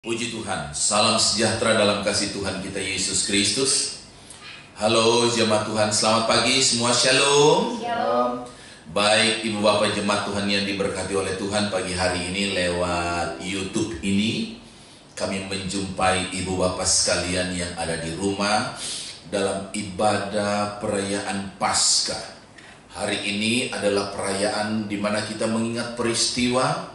Puji Tuhan, salam sejahtera dalam kasih Tuhan kita Yesus Kristus. Halo jemaat Tuhan, selamat pagi semua, shalom. Shalom. Baik Ibu Bapak jemaat Tuhan yang diberkati oleh Tuhan, pagi hari ini lewat YouTube ini kami menjumpai Ibu Bapak sekalian yang ada di rumah dalam ibadah perayaan Paskah. Hari ini adalah perayaan di mana kita mengingat peristiwa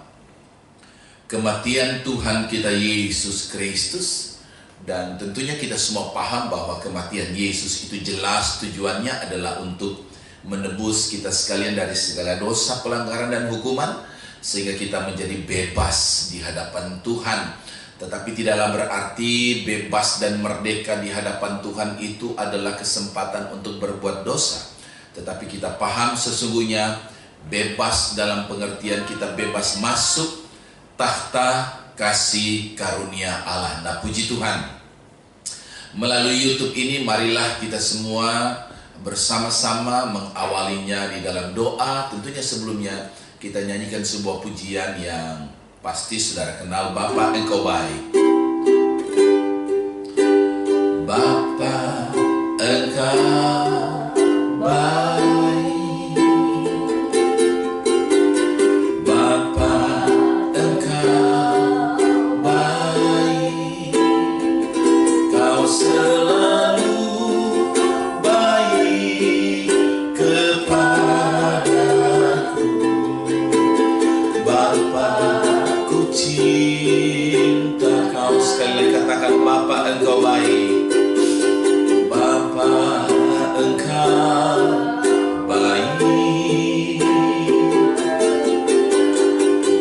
kematian Tuhan kita Yesus Kristus. Dan tentunya kita semua paham bahwa kematian Yesus itu jelas tujuannya adalah untuk menebus kita sekalian dari segala dosa, pelanggaran dan hukuman, sehingga kita menjadi bebas di hadapan Tuhan. Tetapi tidaklah berarti bebas dan merdeka di hadapan Tuhan itu adalah kesempatan untuk berbuat dosa. Tetapi kita paham sesungguhnya bebas dalam pengertian kita bebas masuk tahta kasih karunia Allah. Nah, puji Tuhan, melalui YouTube ini marilah kita semua bersama-sama mengawalinya di dalam doa. Tentunya sebelumnya kita nyanyikan sebuah pujian yang pasti saudara kenal. Bapa Engkau baik, Bapa Engkau baik, Bapa Engkau baik, Bapa Engkau baik,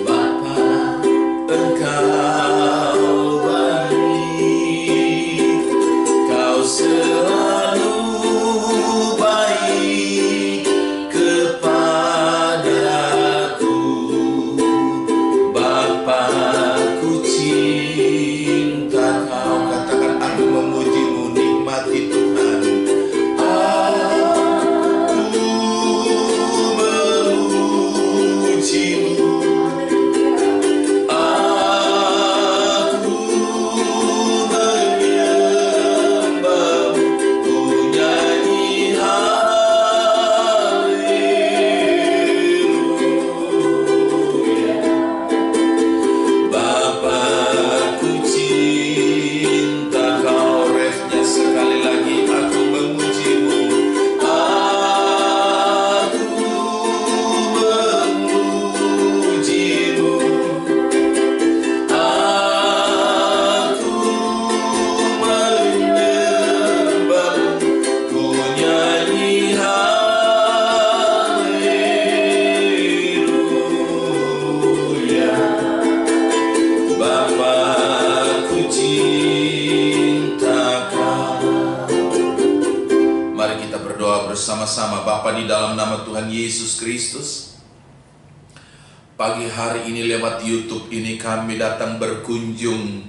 Bapa Engkau baik, Kau selalu baik kepadaku, Bapa ku cinta Kau. Katakan aku memujimu, nikmati Tuhan. Aku memujimu, aku menyembahmu, ku nyanyi haleluya. Bapakku cinta Kau, refnya sekali lagi aku memujimu, aku memujimu, aku menyembahmu, ku nyanyi haleluya. Bapakku cinta Kau. Mari kita berdoa bersama-sama. Bapa, di dalam nama Tuhan Yesus Kristus, pagi hari ini lewat YouTube ini kami datang berkunjung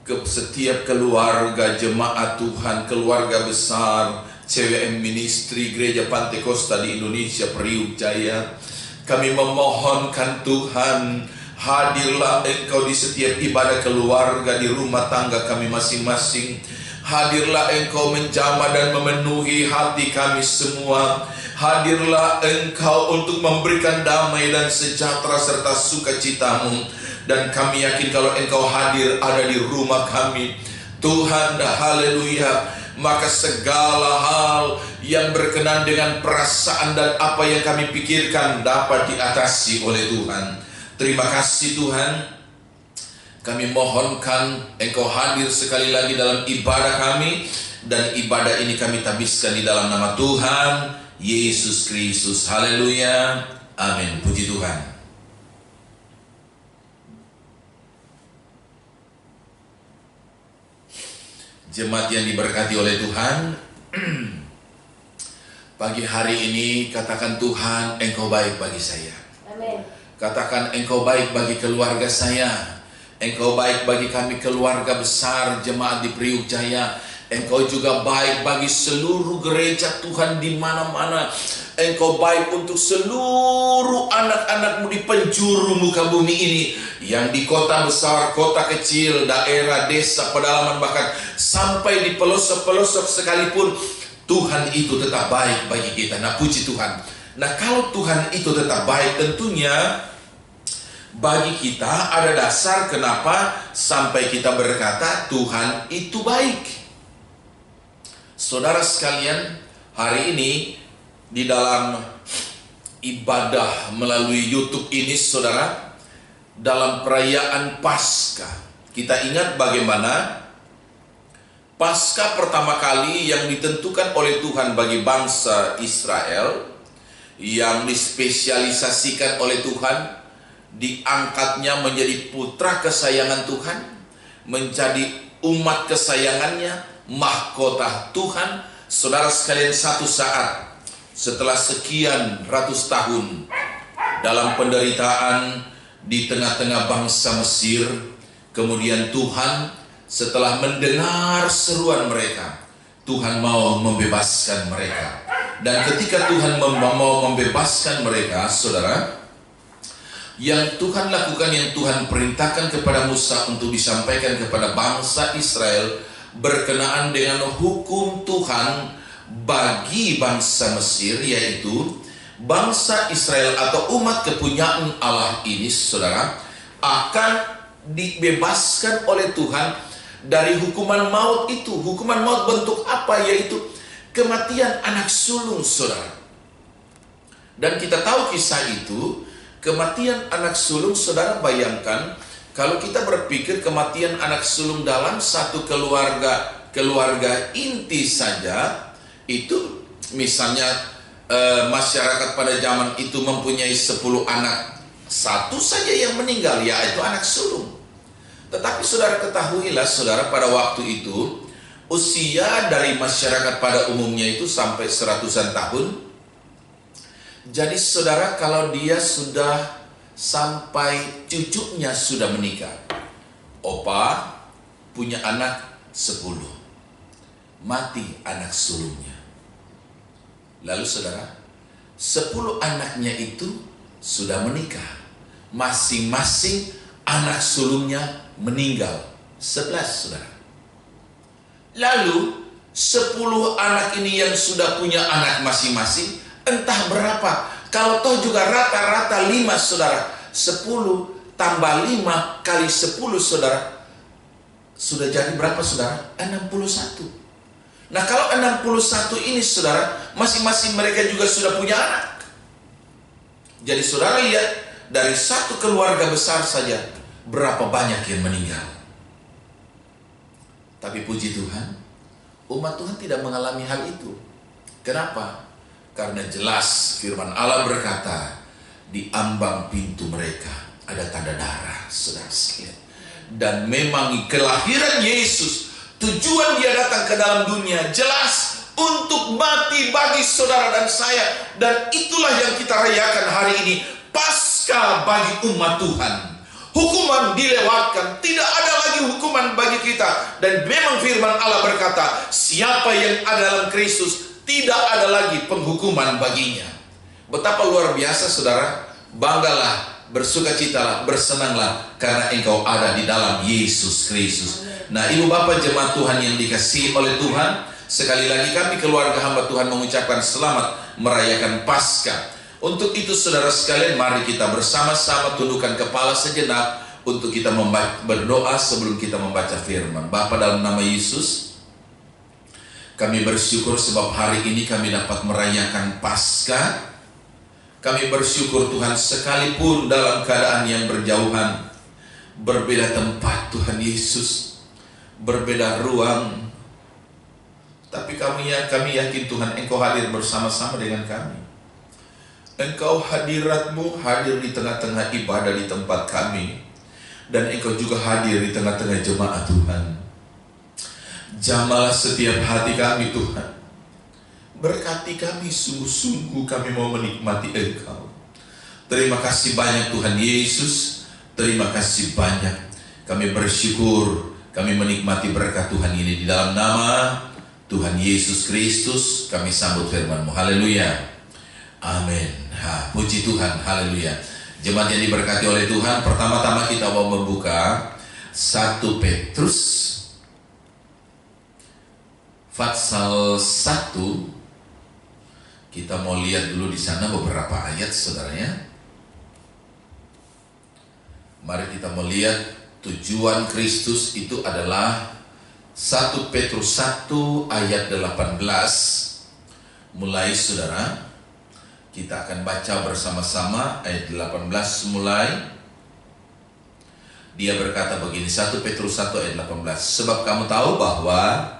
ke setiap keluarga jemaat Tuhan, keluarga besar CWM Ministry Gereja Pantekosta di Indonesia Priuk Jaya. Kami memohonkan Tuhan, hadirlah Engkau di setiap ibadah keluarga, di rumah tangga kami masing-masing. Hadirlah Engkau menjamah dan memenuhi hati kami semua. Hadirlah Engkau untuk memberikan damai dan sejahtera serta sukacitamu. Dan kami yakin kalau Engkau hadir ada di rumah kami, Tuhan, haleluya, maka segala hal yang berkenan dengan perasaan dan apa yang kami pikirkan dapat diatasi oleh Tuhan. Terima kasih Tuhan. Kami mohonkan Engkau hadir sekali lagi dalam ibadah kami, dan ibadah ini kami tabiskan di dalam nama Tuhan Yesus Kristus. Haleluya, amin. Puji Tuhan. Jemaat yang diberkati oleh Tuhan, pagi hari ini katakan, Tuhan Engkau baik bagi saya. Amin. Katakan, Engkau baik bagi keluarga saya. Engkau baik bagi kami keluarga besar jemaat di Priuk Jaya. Engkau juga baik bagi seluruh gereja Tuhan di mana-mana. Engkau baik untuk seluruh anak-anakmu di penjuru muka bumi ini, yang di kota besar, kota kecil, daerah, desa, pedalaman, bahkan sampai di pelosok-pelosok sekalipun, Tuhan itu tetap baik bagi kita. Nah, puji Tuhan. Nah, kalau Tuhan itu tetap baik, tentunya bagi kita ada dasar kenapa sampai kita berkata Tuhan itu baik. Saudara sekalian, hari ini di dalam ibadah melalui YouTube ini, saudara, dalam perayaan Paskah, kita ingat bagaimana Paskah pertama kali yang ditentukan oleh Tuhan bagi bangsa Israel, yang dispesialisasikan oleh Tuhan, diangkatnya menjadi putra kesayangan Tuhan, menjadi umat kesayangannya, mahkota Tuhan. Saudara sekalian, satu saat setelah sekian ratus tahun dalam penderitaan di tengah-tengah bangsa Mesir, kemudian Tuhan setelah mendengar seruan mereka, Tuhan mau membebaskan mereka. Dan ketika Tuhan mau membebaskan mereka, saudara, yang Tuhan lakukan, yang Tuhan perintahkan kepada Musa untuk disampaikan kepada bangsa Israel berkenaan dengan hukum Tuhan bagi bangsa Mesir, yaitu bangsa Israel atau umat kepunyaan Allah ini, saudara, akan dibebaskan oleh Tuhan dari hukuman maut itu. Hukuman maut bentuk apa? Yaitu kematian anak sulung, saudara. Dan kita tahu kisah itu, kematian anak sulung. Saudara bayangkan, kalau kita berpikir kematian anak sulung dalam satu keluarga inti saja, itu misalnya masyarakat pada zaman itu mempunyai 10 anak, satu saja yang meninggal, yaitu anak sulung. Tetapi saudara ketahuilah, saudara, pada waktu itu usia dari masyarakat pada umumnya itu sampai 100-an tahun. Jadi saudara, kalau dia sudah sampai cucunya sudah menikah, opa punya anak 10, mati anak sulungnya. Lalu saudara, 10 anaknya itu sudah menikah, masing-masing anak sulungnya meninggal, 11 saudara. Lalu 10 anak ini yang sudah punya anak masing-masing, entah berapa, kalau toh juga rata-rata 5 saudara, 10 tambah 5 kali 10 saudara, sudah jadi berapa saudara? 61. Nah, kalau 61 ini saudara, masing-masing mereka juga sudah punya anak. Jadi saudara lihat, dari satu keluarga besar saja berapa banyak yang meninggal. Tapi puji Tuhan, umat Tuhan tidak mengalami hal itu. Kenapa? Karena jelas firman Allah berkata, di ambang pintu mereka ada tanda darah, saudara sekalian. Dan memang kelahiran Yesus, tujuan dia datang ke dalam dunia jelas untuk mati bagi saudara dan saya. Dan itulah yang kita rayakan hari ini, Paskah bagi umat Tuhan. Hukuman dilewatkan, tidak ada lagi hukuman bagi kita. Dan memang firman Allah berkata, siapa yang ada dalam Kristus, tidak ada lagi penghukuman baginya. Betapa luar biasa saudara. Banggalah, bersukacitalah, bersenanglah karena engkau ada di dalam Yesus Kristus. Nah, ibu bapak jemaat Tuhan yang dikasihi oleh Tuhan, sekali lagi kami keluarga hamba Tuhan mengucapkan selamat merayakan Paskah. Untuk itu saudara sekalian, mari kita bersama-sama tundukkan kepala sejenak untuk kita berdoa sebelum kita membaca firman. Bapa, dalam nama Yesus, kami bersyukur sebab hari ini kami dapat merayakan Paskah. Kami bersyukur Tuhan, sekalipun dalam keadaan yang berjauhan, berbeda tempat Tuhan Yesus, berbeda ruang, tapi kami yakin Tuhan, Engkau hadir bersama-sama dengan kami. Engkau hadirat-Mu hadir di tengah-tengah ibadah di tempat kami, dan Engkau juga hadir di tengah-tengah jemaat Tuhan. Jamalah setiap hati kami Tuhan, berkati kami, sungguh-sungguh kami mau menikmati Engkau. Terima kasih banyak Tuhan Yesus, terima kasih banyak. Kami bersyukur kami menikmati berkat Tuhan ini. Di dalam nama Tuhan Yesus Kristus kami sambut firman-Mu. Haleluya. Amin. Puji Tuhan. Haleluya. Jemaat yang diberkati oleh Tuhan, pertama-tama kita mau membuka 1 Petrus pasal 1. Kita mau lihat dulu di sana beberapa ayat, saudaranya. Mari kita melihat tujuan Kristus itu adalah 1 Petrus 1 ayat 18. Mulai, saudara, kita akan baca bersama-sama ayat 18 mulai. Dia berkata begini, 1 Petrus 1 ayat 18. Sebab kamu tahu bahwa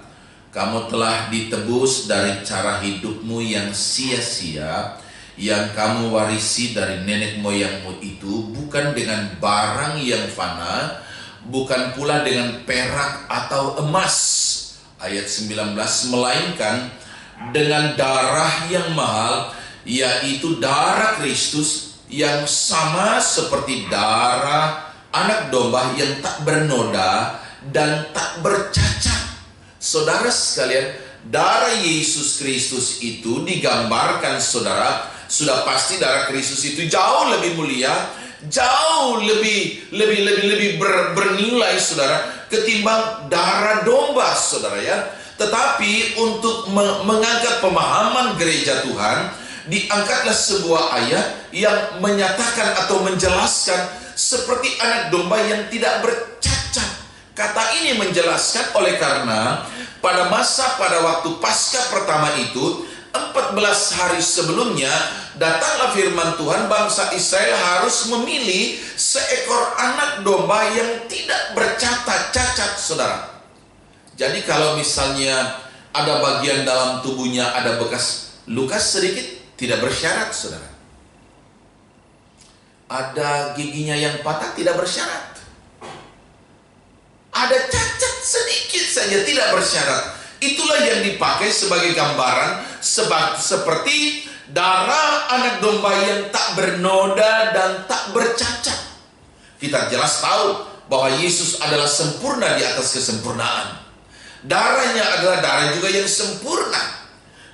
kamu telah ditebus dari cara hidupmu yang sia-sia, yang kamu warisi dari nenek moyangmu itu, bukan dengan barang yang fana, bukan pula dengan perak atau emas. Ayat 19, melainkan dengan darah yang mahal, yaitu darah Kristus, yang sama seperti darah anak domba yang tak bernoda dan tak bercacat. Saudara sekalian, darah Yesus Kristus itu digambarkan, saudara, sudah pasti darah Kristus itu jauh lebih mulia, jauh lebih bernilai, saudara, ketimbang darah domba, saudara ya. Tetapi untuk mengangkat pemahaman gereja Tuhan, diangkatlah sebuah ayat yang menyatakan atau menjelaskan seperti anak domba yang tidak bercacat. Kata ini menjelaskan oleh karena pada waktu Paskah pertama itu, 14 hari sebelumnya, datanglah firman Tuhan, bangsa Israel harus memilih seekor anak domba yang tidak bercacat, saudara. Jadi kalau misalnya ada bagian dalam tubuhnya ada bekas luka sedikit, tidak bersyarat, saudara. Ada giginya yang patah, tidak bersyarat. Ada cacat sedikit saja, tidak bersyarat. Itulah yang dipakai sebagai gambaran seperti darah anak domba yang tak bernoda dan tak bercacat. Kita jelas tahu bahwa Yesus adalah sempurna di atas kesempurnaan. Darahnya adalah darah juga yang sempurna.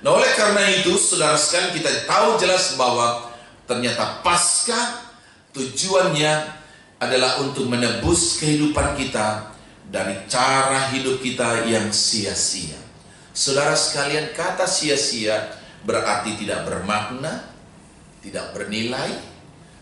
Nah, oleh karena itu, saudara sekalian, kita tahu jelas bahwa ternyata Paskah tujuannya adalah untuk menebus kehidupan kita dari cara hidup kita yang sia-sia. Saudara sekalian, kata sia-sia berarti tidak bermakna, tidak bernilai.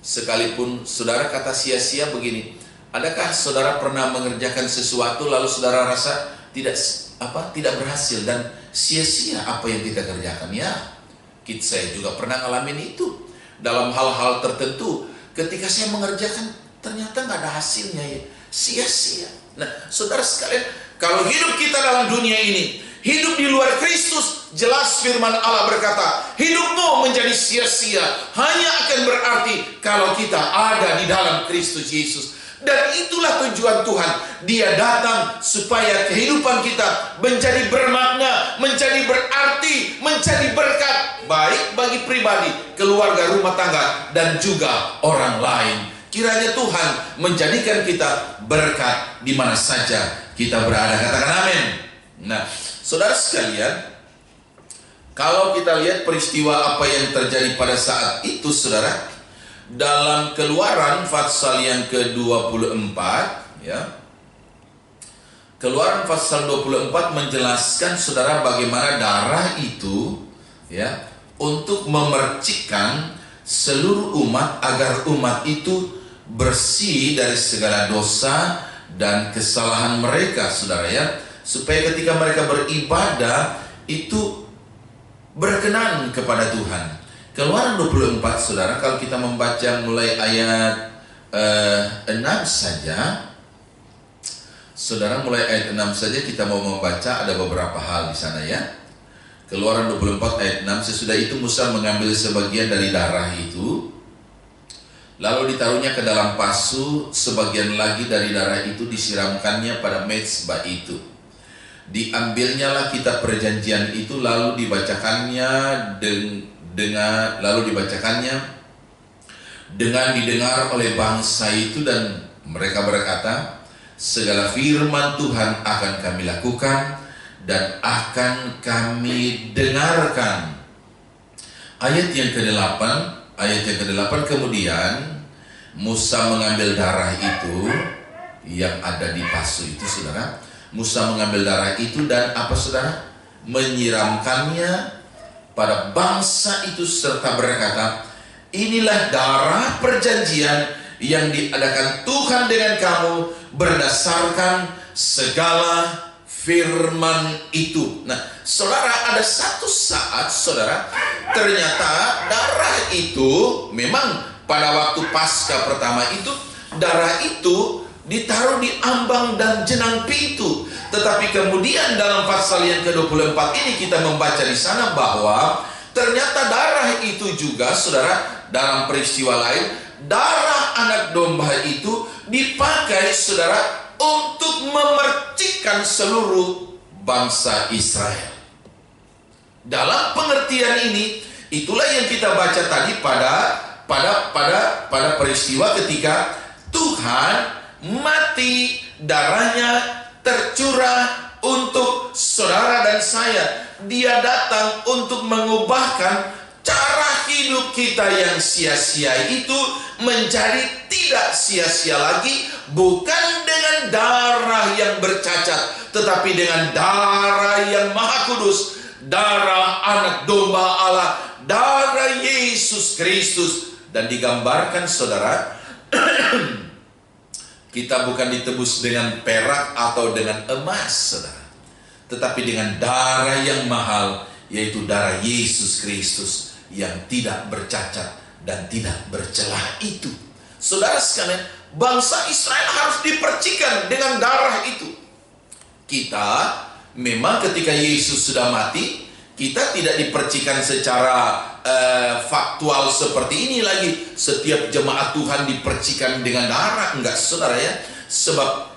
Sekalipun saudara kata sia-sia begini, adakah saudara pernah mengerjakan sesuatu lalu saudara rasa tidak berhasil dan sia-sia apa yang kita kerjakan? Ya, saya juga pernah ngalamin itu dalam hal-hal tertentu. Ketika saya mengerjakan ternyata nggak ada hasilnya, ya, sia-sia. Nah, saudara sekalian, kalau hidup kita dalam dunia ini, hidup di luar Kristus, jelas firman Allah berkata, hidupmu menjadi sia-sia, hanya akan berarti kalau kita ada di dalam Kristus Yesus. Dan itulah tujuan Tuhan. Dia datang supaya kehidupan kita menjadi bermakna, menjadi berarti, menjadi berkat, baik bagi pribadi, keluarga, rumah tangga, dan juga orang lain. Kiranya Tuhan menjadikan kita berkat di mana saja kita berada. Katakan amin. Nah, saudara sekalian, kalau kita lihat peristiwa apa yang terjadi pada saat itu, saudara, dalam Keluaran pasal yang ke-24, ya. Keluaran pasal 24 menjelaskan, saudara, bagaimana darah itu, ya, untuk memercikkan seluruh umat agar umat itu bersih dari segala dosa dan kesalahan mereka, saudara ya, supaya ketika mereka beribadah itu berkenan kepada Tuhan. Keluaran 24, saudara, kalau kita membaca mulai ayat 6 saja, saudara, mulai ayat 6 saja kita mau membaca, ada beberapa hal di sana ya. Keluaran 24 ayat 6, sesudah itu Musa mengambil sebagian dari darah itu, lalu ditaruhnya ke dalam pasu, sebagian lagi dari darah itu disiramkannya pada mezbah itu. Diambilnyalah kitab perjanjian itu, lalu dibacakannya dengan didengar oleh bangsa itu, dan mereka berkata, segala firman Tuhan akan kami lakukan dan akan kami dengarkan. Ayat yang ke-8 kemudian Musa mengambil darah itu yang ada di pasu itu, saudara. Musa mengambil darah itu dan apa, saudara? Menyiramkannya pada bangsa itu serta berkata, inilah darah perjanjian yang diadakan Tuhan dengan kamu berdasarkan segala firman itu. Nah, saudara, ada satu saat, saudara, ternyata darah itu memang pada waktu Paskah pertama itu, darah itu ditaruh di ambang dan jenang pintu. Tetapi kemudian dalam pasal yang ke-24 ini kita membaca di sana bahwa ternyata darah itu juga, saudara, dalam peristiwa lain, darah anak domba itu dipakai, saudara, untuk memercikkan seluruh bangsa Israel. Dalam pengertian ini, itulah yang kita baca tadi pada peristiwa ketika Tuhan mati, darahnya tercurah untuk saudara dan saya. Dia datang untuk mengubahkan cara hidup kita yang sia-sia itu menjadi tidak sia-sia lagi, bukan dengan darah yang bercacat, tetapi dengan darah yang maha kudus, darah anak domba Allah, darah Yesus Kristus. Dan digambarkan, saudara, kita bukan ditebus dengan perak atau dengan emas, saudara, tetapi dengan darah yang mahal, yaitu darah Yesus Kristus yang tidak bercacat dan tidak bercelah itu. Saudara sekalian, bangsa Israel harus dipercikan dengan darah itu. Kita memang ketika Yesus sudah mati, kita tidak dipercikan secara faktual seperti ini lagi. Setiap jemaat Tuhan dipercikan dengan darah, enggak, saudara ya. Sebab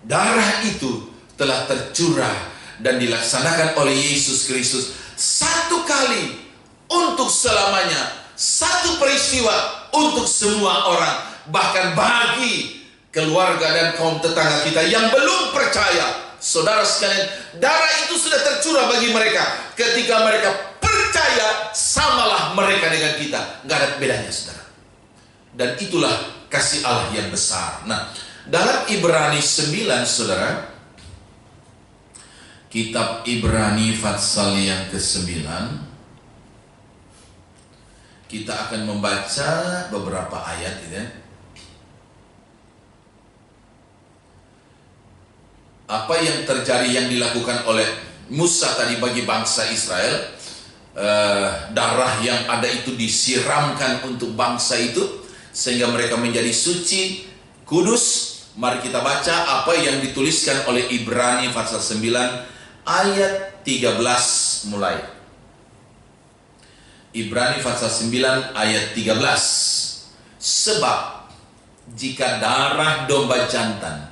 darah itu telah tercurah dan dilaksanakan oleh Yesus Kristus satu kali untuk selamanya, satu peristiwa untuk semua orang. Bahkan bagi keluarga dan kaum tetangga kita yang belum percaya, saudara sekalian, darah itu sudah tercurah bagi mereka. Ketika mereka percaya, samalah mereka dengan kita. Nggak ada bedanya, saudara. Dan itulah kasih Allah yang besar. Nah, dalam Ibrani 9, saudara, kitab Ibrani pasal yang ke-9, kita akan membaca beberapa ayat ya. Apa yang terjadi, yang dilakukan oleh Musa tadi bagi bangsa Israel, darah yang ada itu disiramkan untuk bangsa itu sehingga mereka menjadi suci, kudus. Mari kita baca apa yang dituliskan oleh Ibrani pasal 9 ayat 13 mulai. Ibrani pasal 9 ayat 13. Sebab jika darah domba jantan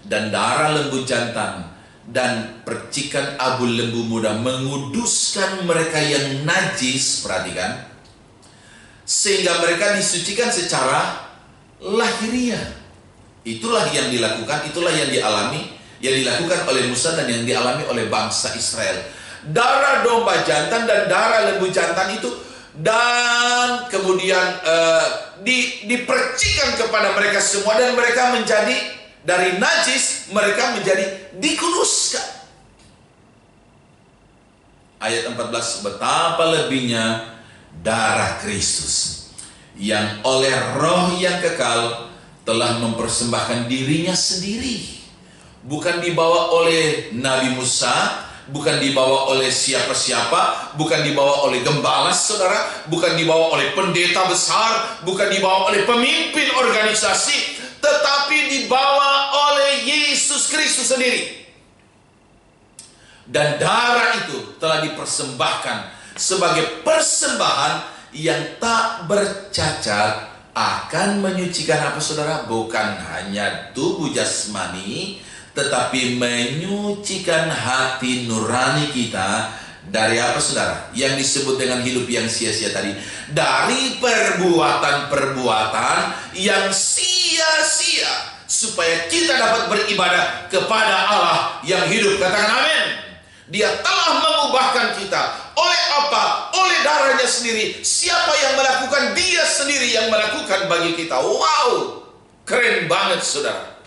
dan darah lembu jantan dan percikan abu lembu muda menguduskan mereka yang najis, perhatikan, sehingga mereka disucikan secara lahiriah. Itulah yang dilakukan, itulah yang dilakukan oleh Musa dan yang dialami oleh bangsa Israel. Darah domba jantan dan darah lembu jantan itu, dan kemudian dipercikan kepada mereka semua, dan mereka menjadi dari najis, mereka menjadi dikuduskan. Ayat 14, betapa lebihnya darah Kristus yang oleh roh yang kekal telah mempersembahkan dirinya sendiri, bukan dibawa oleh Nabi Musa, bukan dibawa oleh siapa-siapa, bukan dibawa oleh gembala, saudara, bukan dibawa oleh pendeta besar, bukan dibawa oleh pemimpin organisasi, tetapi dibawa oleh Yesus Kristus sendiri. Dan darah itu telah dipersembahkan sebagai persembahan yang tak bercacat, akan menyucikan apa, saudara? Bukan hanya tubuh jasmani, tetapi menyucikan hati nurani kita dari apa, saudara? Yang disebut dengan hidup yang sia-sia tadi, dari perbuatan-perbuatan yang sia-sia. supaya kita dapat beribadah kepada Allah yang hidup. Katakan amin. Dia telah mengubahkan kita. Oleh apa? Oleh darahnya sendiri. Siapa yang melakukan? Dia sendiri yang melakukan bagi kita. Wow, keren banget saudara.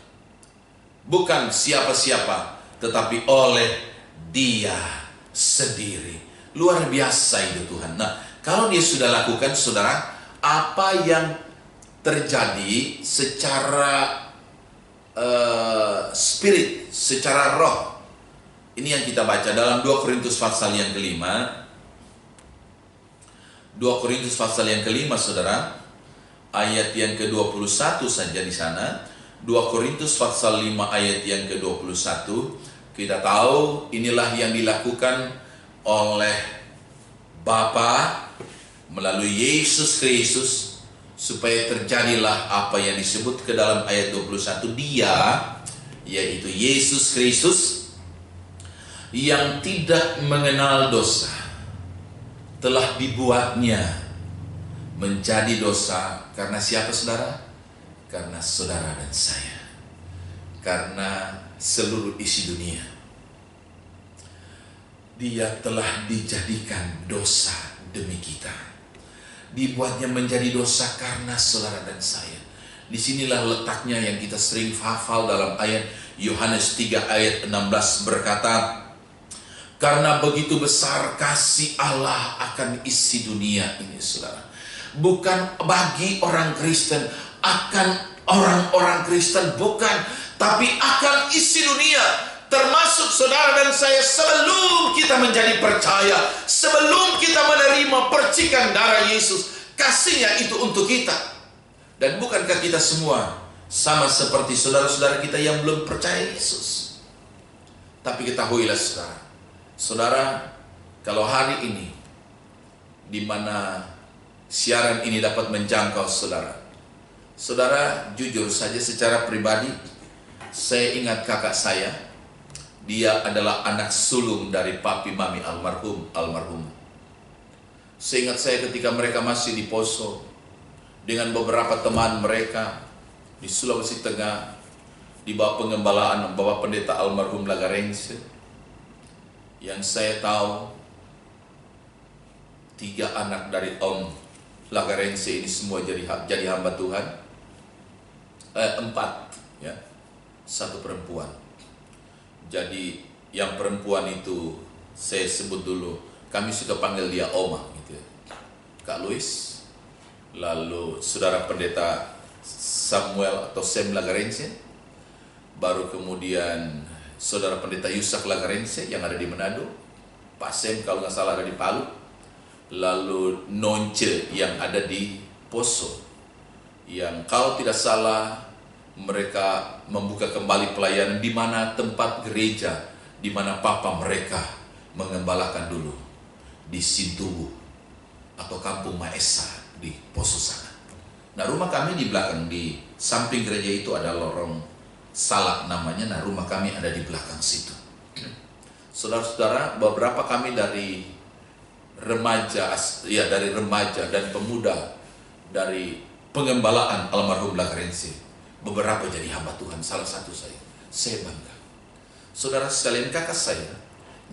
Bukan siapa-siapa, tetapi oleh Dia sendiri. Luar biasa itu Tuhan. Nah, kalau Dia sudah lakukan saudara, apa yang terjadi secara spirit, secara roh. Ini yang kita baca dalam 2 Korintus pasal yang kelima. 2 Korintus pasal yang kelima saudara, ayat yang ke-21 saja di sana. 2 Korintus pasal 5 ayat yang ke-21. Kita tahu inilah yang dilakukan oleh Bapa melalui Yesus Kristus, supaya terjadilah apa yang disebut ke dalam ayat 21. Dia, yaitu Yesus Kristus, yang tidak mengenal dosa, telah dibuatnya menjadi dosa. Karena siapa saudara? Karena saudara dan saya. Karena seluruh isi dunia. Dia telah dijadikan dosa demi kita. Dibuatnya menjadi dosa karena saudara dan saya. Disinilah letaknya yang kita sering hafal dalam ayat Yohanes 3 ayat 16 berkata, karena begitu besar kasih Allah akan isi dunia ini saudara. Bukan bagi orang Kristen, akan orang-orang Kristen, bukan, tapi akan isi dunia. Termasuk saudara dan saya sebelum kita menjadi percaya, sebelum kita menerima percikan darah Yesus, kasihnya itu untuk kita. Dan bukankah kita semua sama seperti saudara-saudara kita yang belum percaya Yesus? Tapi ketahuilah saudara, kalau hari ini di mana siaran ini dapat menjangkau saudara, jujur saja secara pribadi, saya ingat kakak saya. Dia adalah anak sulung dari papi mami almarhum. Seingat saya ketika mereka masih di Poso dengan beberapa teman mereka di Sulawesi Tengah, di bawah pengembalaan Bapak Pendeta almarhum Lagarense. Yang saya tahu 3 anak dari Om Lagarense ini semua jadi hamba Tuhan. 4 ya, 1 perempuan. Jadi yang perempuan itu saya sebut dulu, kami suka panggil dia Oma gitu ya. Kak Louis, lalu saudara pendeta Samuel atau Sem Lagarense, baru kemudian saudara pendeta Yusak Lagarense yang ada di Manado, Pak Sem kalau nggak salah ada di Palu, lalu Nonce yang ada di Poso, yang kalau tidak salah mereka membuka kembali pelayanan di mana tempat gereja di mana papa mereka mengembalakan dulu di Sintubu atau Kampung Maesa di Poso sana. Nah, rumah kami di belakang, di samping gereja itu ada lorong Salak namanya. Nah, rumah kami ada di belakang situ. Saudara-saudara, beberapa kami dari remaja dan pemuda dari pengembalaan almarhum Lagarense, beberapa jadi hamba Tuhan, salah satu saya bangga. Saudara sekalian, kakak saya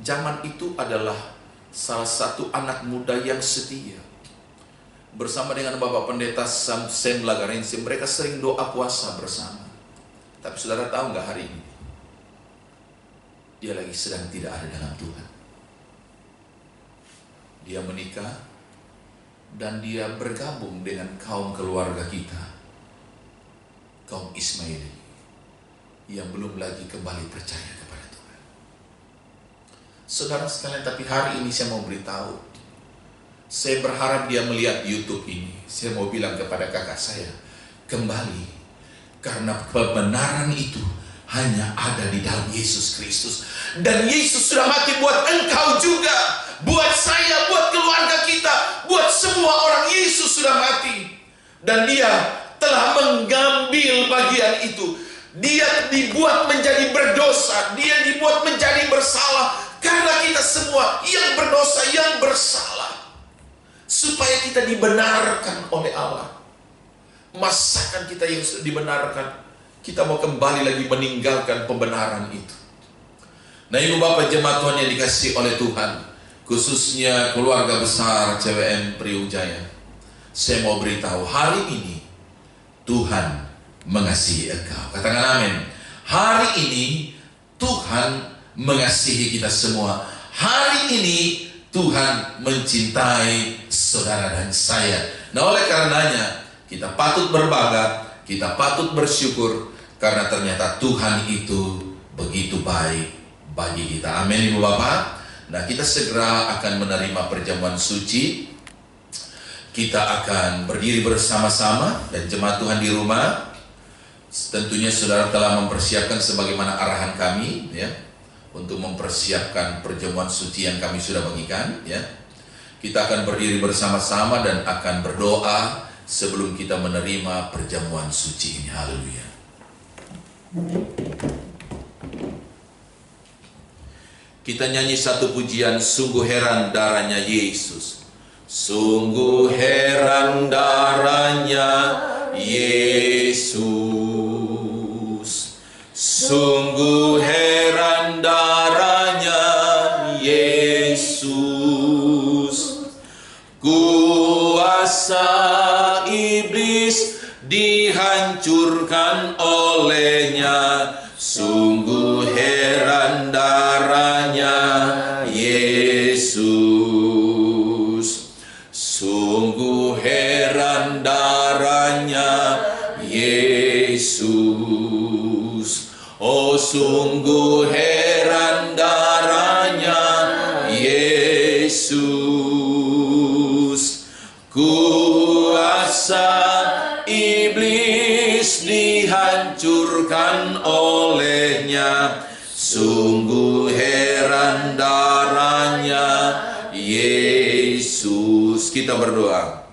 zaman itu adalah salah satu anak muda yang setia. Bersama dengan Bapak Pendeta Sem Lagarense, mereka sering doa puasa bersama. Tapi saudara tahu nggak hari ini dia lagi sedang tidak ada dalam Tuhan. Dia menikah dan dia bergabung dengan kaum keluarga kita, kaum Ismaili, yang belum lagi kembali percaya kepada Tuhan. Saudara sekalian, tapi hari ini saya mau beritahu, saya berharap dia melihat YouTube ini. Saya mau bilang kepada kakak saya, kembali, karena kebenaran itu hanya ada di dalam Yesus Kristus. Dan Yesus sudah mati buat engkau juga, buat saya, buat keluarga kita, buat semua orang. Yesus sudah mati, dan dia telah mengambil bagian itu. Dia dibuat menjadi berdosa, dia dibuat menjadi bersalah, karena kita semua yang berdosa, yang bersalah, supaya kita dibenarkan oleh Allah. Masakan kita yang sudah dibenarkan, Kita mau kembali lagi meninggalkan pembenaran itu. Nah, Ibu Bapak jemaat Tuhan yang dikasihi oleh Tuhan, khususnya keluarga besar CWM Priuk Jaya, saya mau beritahu hari ini Tuhan mengasihi engkau. Katakan amin. Hari ini Tuhan mengasihi kita semua. Hari ini Tuhan mencintai saudara dan saya. Nah, oleh karenanya kita patut berbangga, kita patut bersyukur, karena ternyata Tuhan itu begitu baik bagi kita. Amin, Ibu Bapak. Nah, kita segera akan menerima perjamuan suci. Kita akan berdiri bersama-sama, dan jemaat Tuhan di rumah, tentunya saudara telah mempersiapkan sebagaimana arahan kami, ya, untuk mempersiapkan perjamuan suci yang kami sudah bagikan, ya. Kita akan berdiri bersama-sama dan akan berdoa sebelum kita menerima perjamuan suci ini. Haleluya. Kita nyanyi satu pujian, sungguh heran darahnya Yesus. Sungguh heran darahnya Yesus. Sungguh heran darahnya Yesus. Kuasa iblis dihancurkan olehnya. Sungguh heran darahnya Yesus. Sungguh heran darahnya Yesus. Oh, sungguh heran darahnya Yesus. Kuasa iblis dihancurkan olehnya. Sungguh heran darahnya Yesus. Kita berdoa.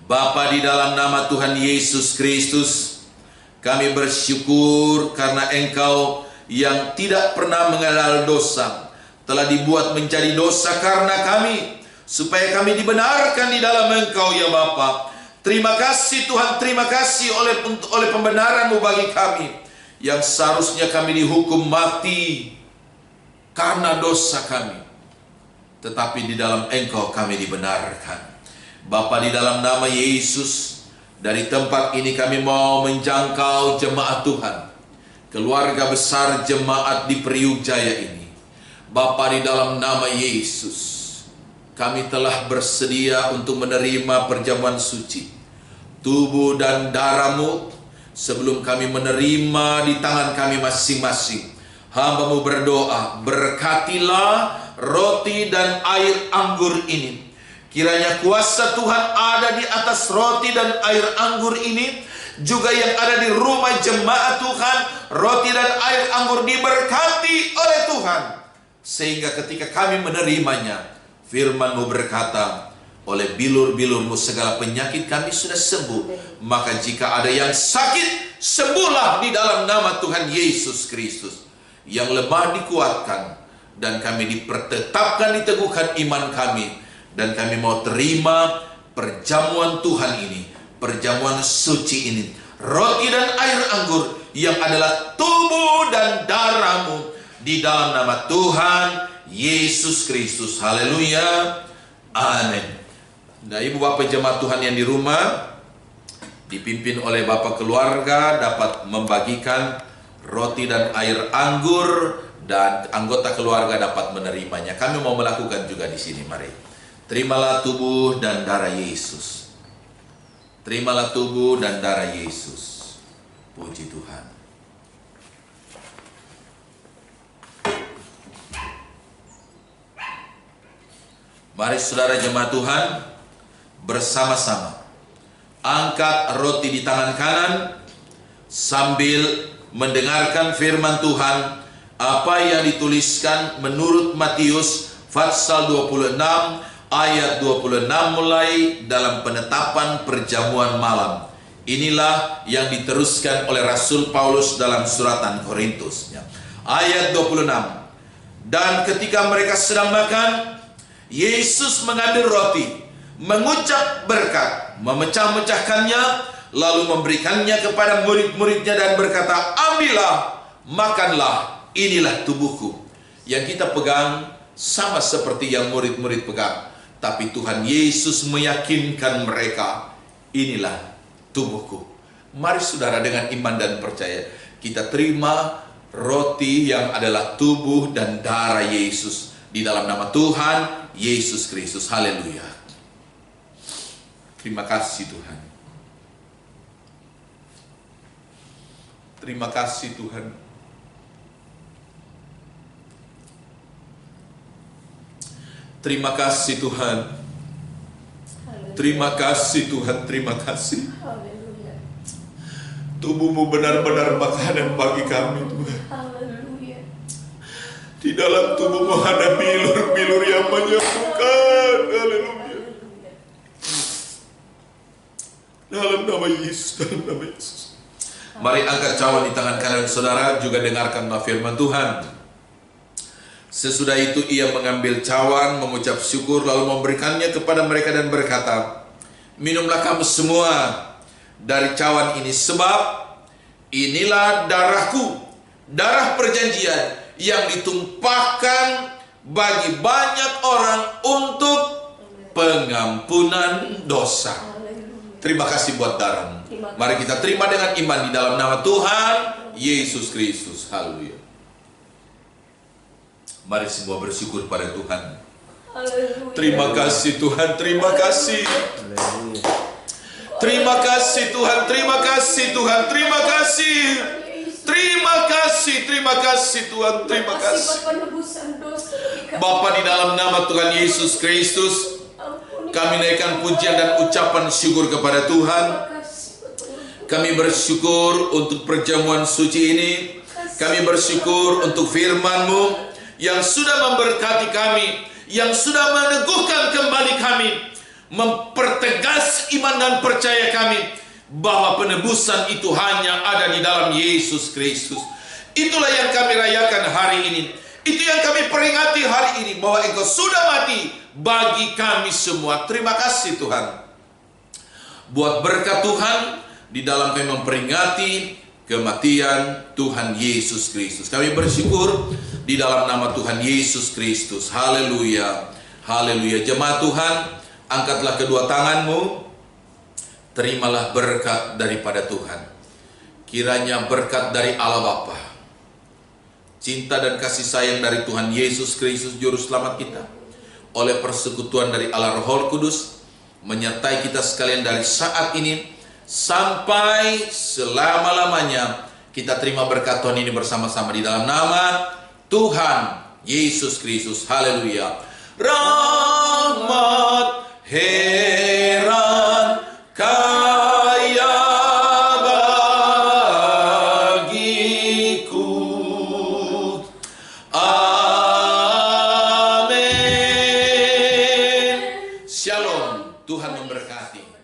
Bapa, di dalam nama Tuhan Yesus Kristus, kami bersyukur karena Engkau yang tidak pernah mengenal dosa telah dibuat menjadi dosa karena kami, supaya kami dibenarkan di dalam Engkau, ya Bapa. Terima kasih Tuhan, terima kasih oleh pembenaran-Mu bagi kami, yang seharusnya kami dihukum mati karena dosa kami, tetapi di dalam Engkau kami dibenarkan. Bapa, di dalam nama Yesus, dari tempat ini kami mau menjangkau jemaat Tuhan, keluarga besar jemaat di Priuk Jaya ini. Bapa, di dalam nama Yesus, kami telah bersedia untuk menerima perjamuan suci, tubuh dan darah-Mu. Sebelum kami menerima di tangan kami masing-masing, hamba-Mu berdoa, berkatilah roti dan air anggur ini. Kiranya kuasa Tuhan ada di atas roti dan air anggur ini, juga yang ada di rumah jemaat Tuhan. Roti dan air anggur diberkati oleh Tuhan, sehingga ketika kami menerimanya, firman-Mu berkata, oleh bilur-bilur-Mu segala penyakit kami sudah sembuh. Maka jika ada yang sakit, sembuhlah di dalam nama Tuhan Yesus Kristus. Yang lemah dikuatkan, dan kami dipertetapkan, diteguhkan iman kami. Dan kami mau terima perjamuan Tuhan ini, perjamuan suci ini, roti dan air anggur yang adalah tubuh dan darah-Mu, di dalam nama Tuhan Yesus Kristus. Haleluya. Amin. Nah, Ibu Bapak jemaat Tuhan yang di rumah, dipimpin oleh Bapak keluarga, dapat membagikan roti dan air anggur, dan anggota keluarga dapat menerimanya. Kami mau melakukan juga di sini. Mari. Terimalah tubuh dan darah Yesus. Terimalah tubuh dan darah Yesus. Puji Tuhan. Mari saudara jemaat Tuhan, bersama-sama angkat roti di tangan kanan sambil mendengarkan firman Tuhan, apa yang dituliskan menurut Matius pasal 26 ayat 26 mulai dalam penetapan perjamuan malam. Inilah yang diteruskan oleh Rasul Paulus dalam suratan Korintus. Ayat 26. Dan ketika mereka sedang makan, Yesus mengambil roti, mengucap berkat, memecah-mecahkannya, lalu memberikannya kepada murid-muridnya dan berkata, ambillah, makanlah, inilah tubuhku. Yang kita pegang sama seperti yang murid-murid pegang, tapi Tuhan Yesus meyakinkan mereka, inilah tubuhku. Mari saudara, dengan iman dan percaya kita terima roti yang adalah tubuh dan darah Yesus di dalam nama Tuhan Yesus Kristus. Haleluya. Terima kasih Tuhan. Terima kasih Tuhan. Terima kasih Tuhan. Terima kasih Tuhan. Terima kasih. Tubuhmu benar-benar makanan bagi kami Tuhan. Di dalam tubuhmu ada bilur-bilur yang menyembuhkan. Haleluya. Dalam nama Yesus, dalam nama Yesus. Mari angkat cawan di tangan kanan saudara, juga dengarkan firman Tuhan. Sesudah itu ia mengambil cawan, mengucap syukur, lalu memberikannya kepada mereka dan berkata, minumlah kamu semua dari cawan ini, sebab inilah darahku, darah perjanjian yang ditumpahkan bagi banyak orang untuk pengampunan dosa. Terima kasih buat darahmu. Mari kita terima dengan iman di dalam nama Tuhan Yesus Kristus. Haleluya. Mari semua bersyukur pada Tuhan. Terima kasih Tuhan, terima kasih. Terima kasih Tuhan, terima kasih Tuhan, terima kasih. Terima kasih, terima kasih Tuhan, terima kasih. Bapa, di dalam nama Tuhan Yesus Kristus, kami naikkan pujian dan ucapan syukur kepada Tuhan. Kami bersyukur untuk perjamuan suci ini. Kami bersyukur untuk firman-Mu yang sudah memberkati kami, yang sudah meneguhkan kembali kami, mempertegas iman dan percaya kami bahwa penebusan itu hanya ada di dalam Yesus Kristus. Itulah yang kami rayakan hari ini. Itu yang kami peringati hari ini, bahwa Engkau sudah mati bagi kami semua. Terima kasih Tuhan buat berkat Tuhan di dalam kami memperingati kematian Tuhan Yesus Kristus. Kami bersyukur di dalam nama Tuhan Yesus Kristus. Haleluya, haleluya. Jemaat Tuhan, angkatlah kedua tanganmu, terimalah berkat daripada Tuhan. Kiranya berkat dari Allah Bapa, cinta dan kasih sayang dari Tuhan Yesus Kristus Juru Selamat kita, oleh persekutuan dari Allah Roh Kudus, menyertai kita sekalian dari saat ini sampai selama-lamanya. Kita terima berkat Tuhan ini bersama-sama di dalam nama Tuhan Yesus Kristus. Haleluya. Rahmat heran kaya bagiku. Amin. Shalom. Tuhan memberkati.